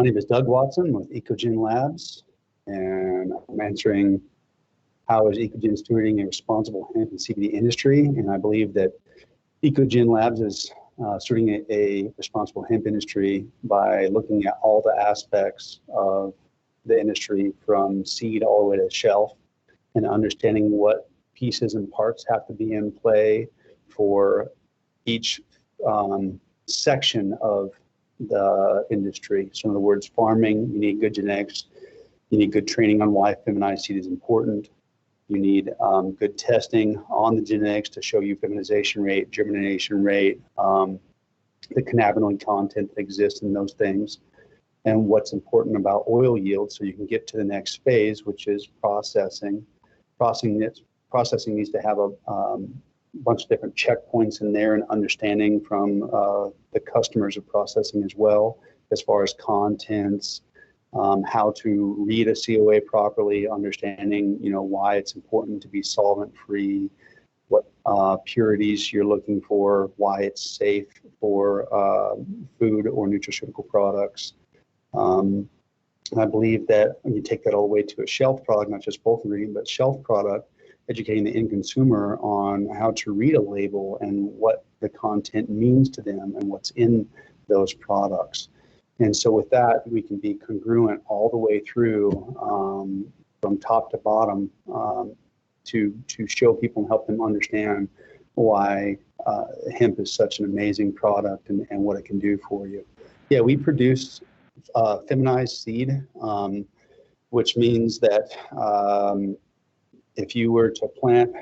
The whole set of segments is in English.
My name is Doug Watson with EcoGen Labs, and I'm answering how is EcoGen stewarding a responsible hemp and CBD industry. And I believe that EcoGen Labs is stewarding a responsible hemp industry by looking at all the aspects of the industry from seed all the way to the shelf, and understanding what pieces and parts have to be in play for each section of the industry. So in other words, farming, you need good genetics, you need good training on why feminized seed is important. You need good testing on the genetics to show you feminization rate, germination rate, the cannabinoid content that exists in those things, and what's important about oil yield so you can get to the next phase, which is processing. Processing needs to have a bunch of different checkpoints in there, and understanding from the customers of processing as well, as far as contents, how to read a COA properly, understanding why it's important to be solvent free, what purities you're looking for, why it's safe for food or nutraceutical products. I believe that when you take that all the way to a shelf product, not just bulk ingredient, but shelf product, educating the end consumer on how to read a label and what the content means to them and what's in those products. And so with that, we can be congruent all the way through from top to bottom to show people and help them understand why hemp is such an amazing product and what it can do for you. Yeah, we produce feminized seed, which means that if you were to plant,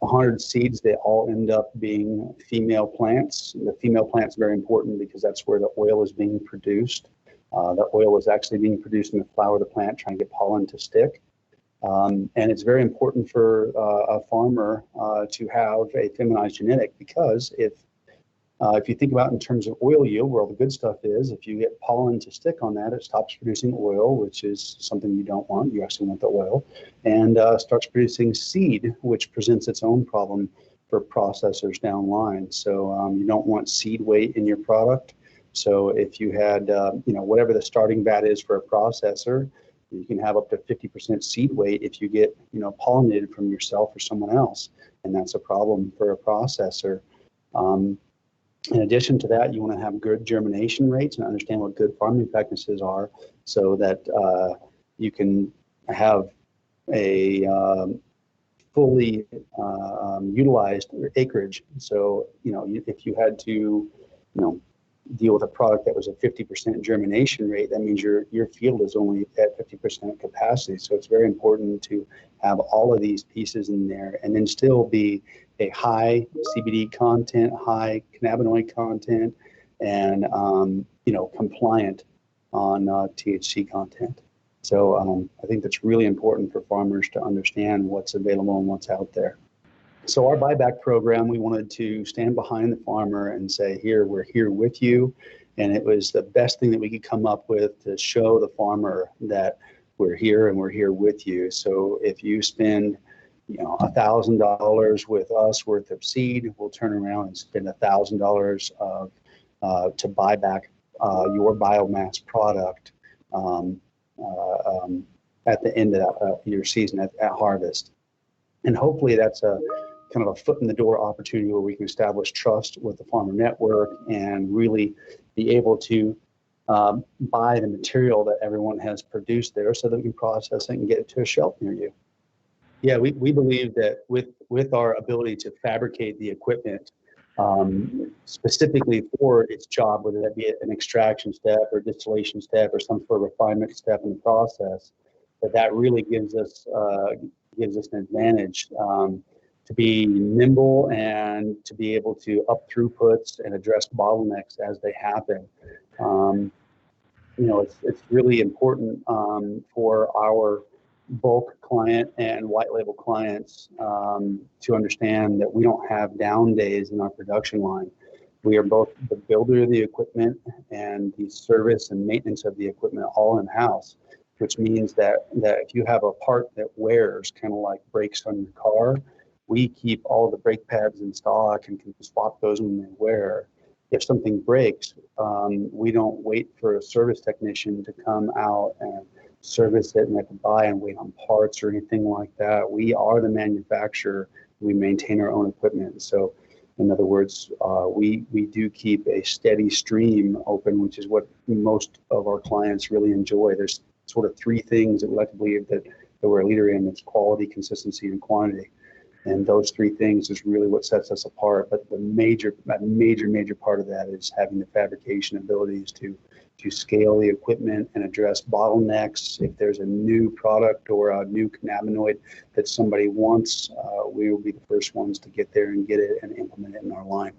100 seeds, they all end up being female plants. The female plant's very important because that's where the oil is being produced. The oil is actually being produced in the flower of the plant, trying to get pollen to stick. And it's very important for a farmer to have a feminized genetic, because if you think about in terms of oil yield, where all the good stuff is, if you get pollen to stick on that, it stops producing oil, which is something you don't want. You actually want the oil, and starts producing seed, which presents its own problem for processors downline. So you don't want seed weight in your product. So if you had, whatever the starting vat is for a processor, you can have up to 50% seed weight if you get, pollinated from yourself or someone else, and that's a problem for a processor. In addition to that, you want to have good germination rates and understand what good farming practices are, so that you can have a fully utilized acreage. So, if you had to, deal with a product that was a 50% germination rate, that means your field is only at 50% capacity. So it's very important to have all of these pieces in there, and then still be a high CBD content, high cannabinoid content, and compliant on THC content. So I think that's really important for farmers to understand what's available and what's out there. So our buyback program, we wanted to stand behind the farmer and say, we're here with you. And it was the best thing that we could come up with to show the farmer that we're here and we're here with you. So if you spend, $1,000 with us worth of seed, we'll turn around and spend $1,000 to buy back your biomass product at the end of your season at harvest. And hopefully that's a kind of a foot in the door opportunity where we can establish trust with the farmer network and really be able to buy the material that everyone has produced there, so that we can process it and get it to a shelf near you. Yeah, we believe that with our ability to fabricate the equipment specifically for its job, whether that be an extraction step or distillation step or some sort of refinement step in the process, that really gives us an advantage to be nimble and to be able to up throughputs and address bottlenecks as they happen. It's really important for our bulk client and white label clients to understand that we don't have down days in our production line. We are both the builder of the equipment and the service and maintenance of the equipment all in-house, which means that if you have a part that wears, kind of like brakes on your car, we keep all the brake pads in stock and can swap those when they wear. if something breaks, we don't wait for a service technician to come out and service it and have to buy and wait on parts or anything like that. We are the manufacturer. We maintain our own equipment. So in other words, we do keep a steady stream open, which is what most of our clients really enjoy. There's sort of three things that we like to believe that we're a leader in. It's quality, consistency, and quantity. And those three things is really what sets us apart. But the major part of that is having the fabrication abilities to scale the equipment and address bottlenecks. If there's a new product or a new cannabinoid that somebody wants, we will be the first ones to get there and get it and implement it in our line.